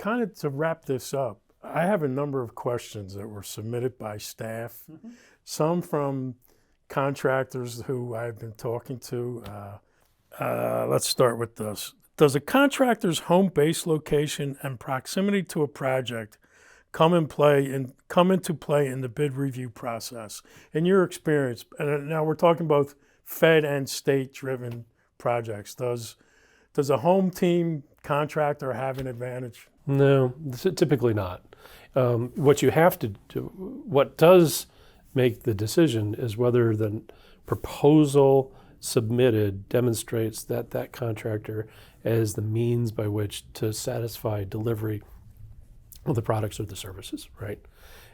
kind of to wrap this up, I have a number of questions that were submitted by staff, some from contractors who I've been talking to. Let's start with this. Does a contractor's home base location and proximity to a project come into play in the bid review process? In your experience, and now we're talking both Fed and state-driven projects, does a home team contractor have an advantage? No, typically not. What you have to do, what does make the decision is whether the proposal submitted demonstrates that that contractor has the means by which to satisfy delivery of the products or the services, right?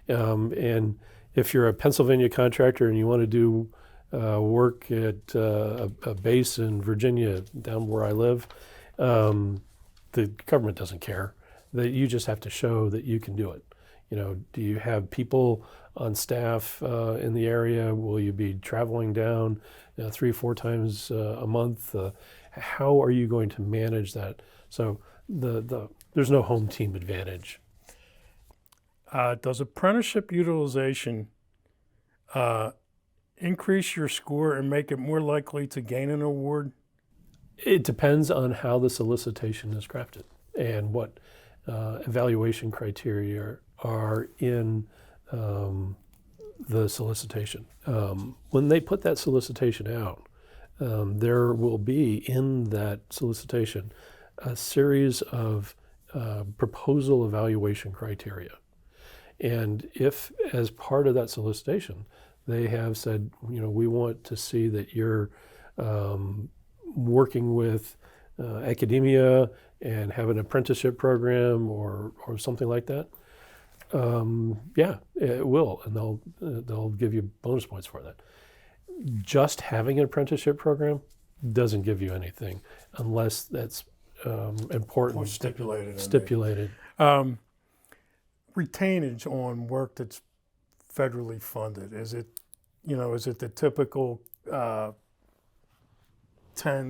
And if you're a Pennsylvania contractor and you want to do work at a base in Virginia, down where I live, the government doesn't care. That you just have to show that you can do it. Do you have people on staff in the area? Will you be traveling down 3 or 4 times a month? How are you going to manage that? So there's no home team advantage. Does apprenticeship utilization increase your score and make it more likely to gain an award? It depends on how the solicitation is crafted and what evaluation criteria are in the solicitation. When they put that solicitation out, there will be in that solicitation a series of proposal evaluation criteria. And if, as part of that solicitation, they have said, we want to see that you're working with academia and have an apprenticeship program or something like that, yeah, it will, and they'll give you bonus points for that. Just having an apprenticeship program doesn't give you anything unless that's important. Or stipulated. Stipulated. Retainage on work that's federally funded, is it the typical 10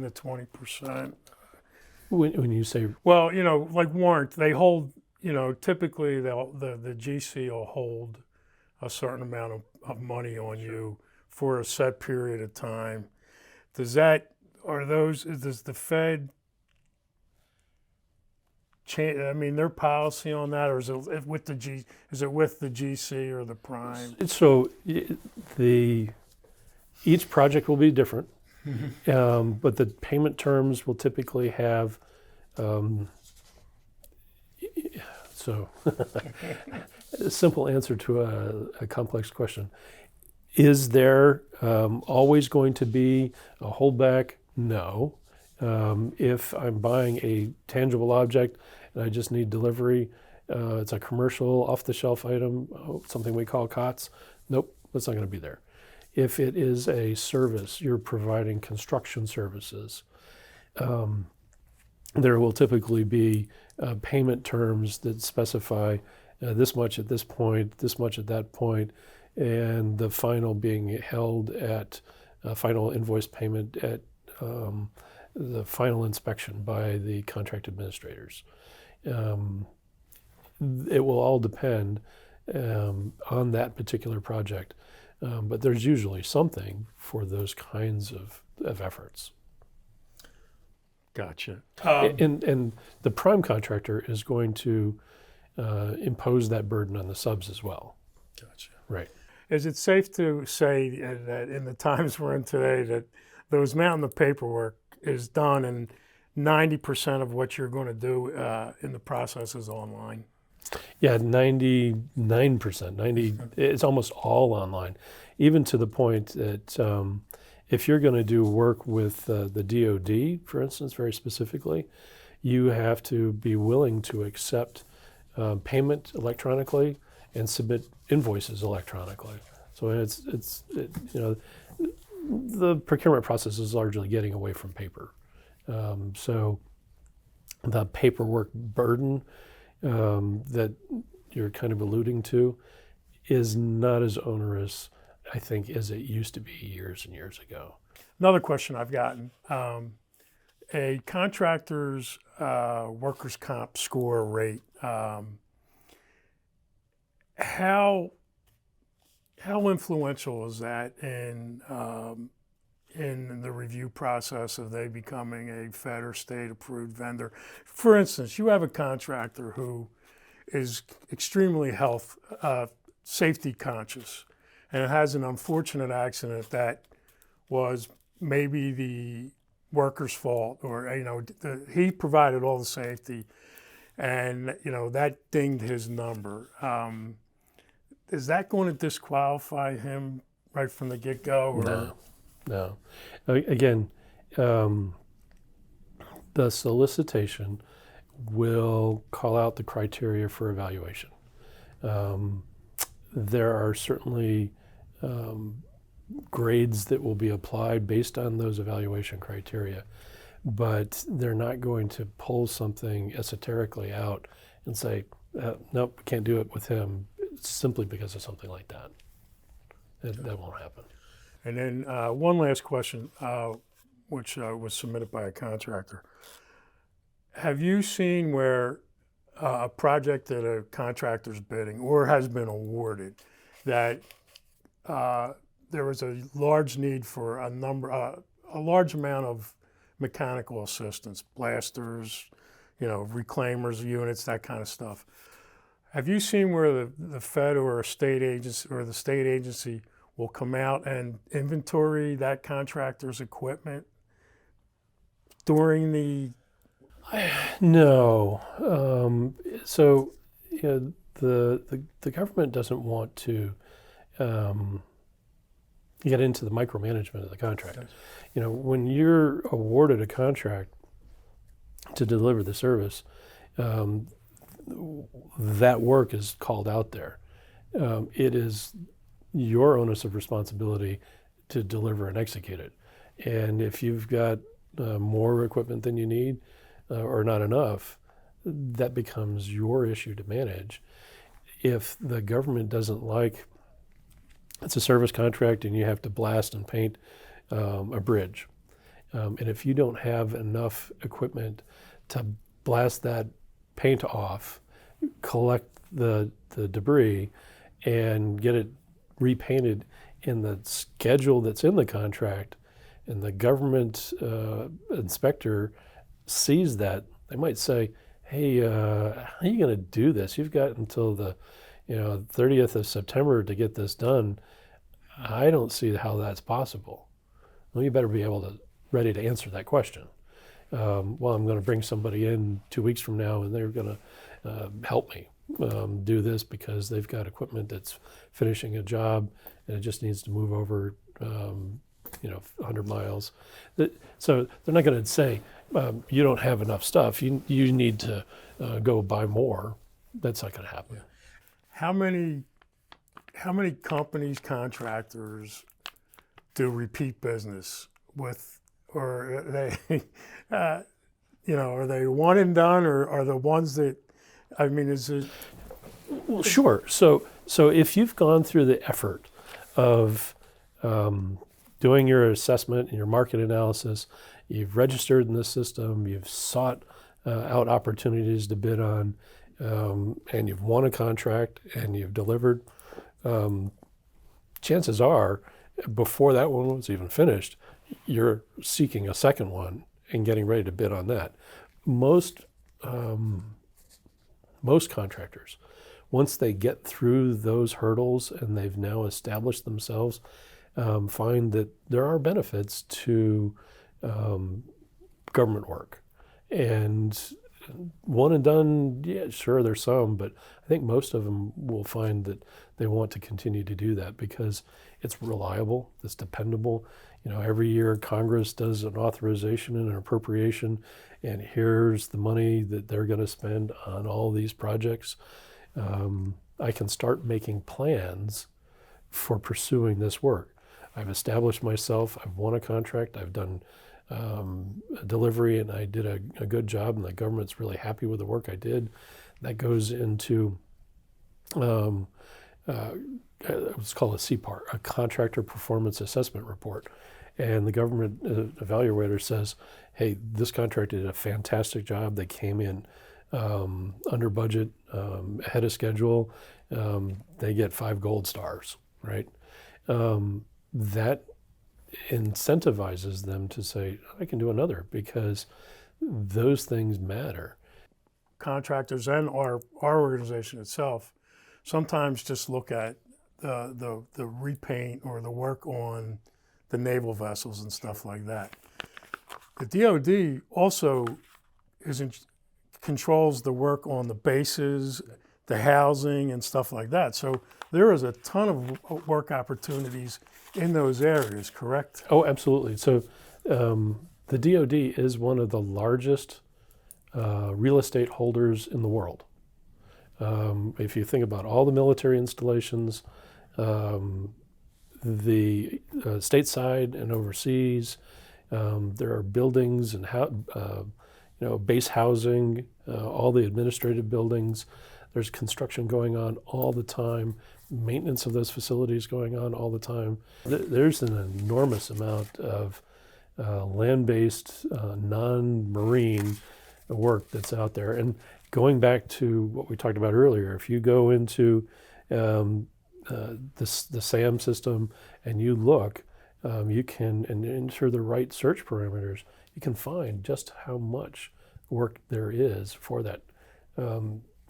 to 20%? When you say, well, like warrant, they hold. Typically the GC will hold a certain amount of money on you for a set period of time. Does the Fed change? I mean, their policy on that, or is it with the GC or the prime? So each project will be different, but the payment terms will typically have. So, a simple answer to a complex question. Is there always going to be a holdback? No. If I'm buying a tangible object and I just need delivery, it's a commercial off-the-shelf item, something we call COTS, nope, that's not going to be there. If it is a service, you're providing construction services, there will typically be payment terms that specify this much at this point, this much at that point, and the final being held at final invoice payment at the final inspection by the contract administrators. It will all depend on that particular project, but there's usually something for those kinds of efforts. Gotcha. And the prime contractor is going to impose that burden on the subs as well. Gotcha. Right. Is it safe to say that in the times we're in today that those mountain of paperwork is done and 90% of what you're going to do in the process is online? Yeah, 99%. It's almost all online, even to the point that if you're going to do work with the DOD, for instance, very specifically, you have to be willing to accept payment electronically and submit invoices electronically. So the procurement process is largely getting away from paper. So the paperwork burden that you're kind of alluding to is not as onerous, I think, as it used to be years and years ago. Another question I've gotten, a contractor's workers' comp score rate, how influential is that in the review process of they becoming a Fed or state approved vendor? For instance, you have a contractor who is extremely safety conscious, and it has an unfortunate accident that was maybe the worker's fault, or he provided all the safety, and that dinged his number. Is that going to disqualify him right from the get-go? No. Again, the solicitation will call out the criteria for evaluation. There are certainly grades that will be applied based on those evaluation criteria, but they're not going to pull something esoterically out and say, nope, can't do it with him simply because of something like that. That won't happen. And then one last question, which was submitted by a contractor. Have you seen where a project that a contractor's bidding or has been awarded, that there was a large need for a large amount of mechanical assistance, blasters, reclaimers, units, that kind of stuff? Have you seen where the Fed or a state agency or the state agency will come out and inventory that contractor's equipment during the? No. So the government doesn't want to get into the micromanagement of the contract. Yes. When you're awarded a contract to deliver the service, that work is called out there. It is your onus of responsibility to deliver and execute it. And if you've got more equipment than you need or not enough, that becomes your issue to manage. If the government doesn't like, it's a service contract and you have to blast and paint a bridge. And if you don't have enough equipment to blast that paint off, collect the debris, and get it repainted in the schedule that's in the contract, and the government inspector sees that, they might say, hey, how are you going to do this? You've got until the 30th of September to get this done. I don't see how that's possible. Well, you better be ready to answer that question. Well, I'm going to bring somebody in 2 weeks from now, and they're going to help me do this because they've got equipment that's finishing a job and it just needs to move over 100 miles. So they're not going to say, you don't have enough stuff, you need to go buy more. That's not going to happen. Yeah. How many companies, contractors do repeat business with, or are they, are they one and done, or are the ones that, is it? Well, sure. So if you've gone through the effort of doing your assessment and your market analysis, you've registered in the system, you've sought out opportunities to bid on, and you've won a contract and you've delivered, chances are, before that one was even finished, you're seeking a second one and getting ready to bid on that. Most contractors, once they get through those hurdles and they've now established themselves, find that there are benefits to government work. And one and done, yeah, sure, there's some, but I think most of them will find that they want to continue to do that because it's reliable, it's dependable. Every year Congress does an authorization and an appropriation, and here's the money that they're going to spend on all these projects. I can start making plans for pursuing this work. I've established myself, I've won a contract, I've done a delivery, and I did a good job, and the government's really happy with the work I did. That goes into what's called a CPAR, a Contractor Performance Assessment Report. and the government evaluator says, hey, this contractor did a fantastic job. They came in under budget, ahead of schedule. They get 5 gold stars, right? That incentivizes them to say, I can do another, because those things matter. Contractors and our organization itself sometimes just look at the repaint or the work on the naval vessels and stuff like that. The DoD also controls the work on the bases, the housing, and stuff like that. So there is a ton of work opportunities in those areas, correct? Oh, absolutely. So the DoD is one of the largest real estate holders in the world. If you think about all the military installations, the stateside and overseas, there are buildings and base housing, all the administrative buildings. There's construction going on all the time, maintenance of those facilities going on all the time. There's an enormous amount of land-based, non-marine work that's out there. And going back to what we talked about earlier, if you go into the SAM system and you look, you can, and enter the right search parameters, you can find just how much work there is for that.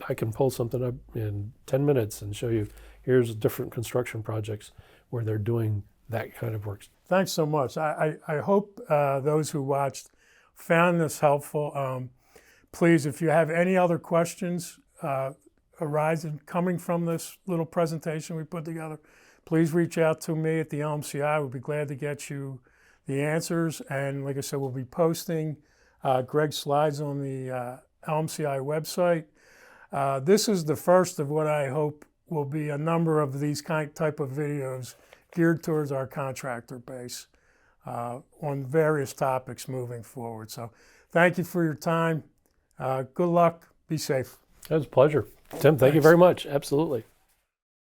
I can pull something up in 10 minutes and show you, here's different construction projects where they're doing that kind of work. Thanks so much. I hope those who watched found this helpful. Please, if you have any other questions arising coming from this little presentation we put together, please reach out to me at the LMCI. We'll be glad to get you the answers. And like I said, we'll be posting Greg's slides on the LMCI website. This is the first of what I hope will be a number of these type of videos geared towards our contractor base on various topics moving forward. So thank you for your time. Good luck. Be safe. It was a pleasure. Tim, thank you very much. Absolutely.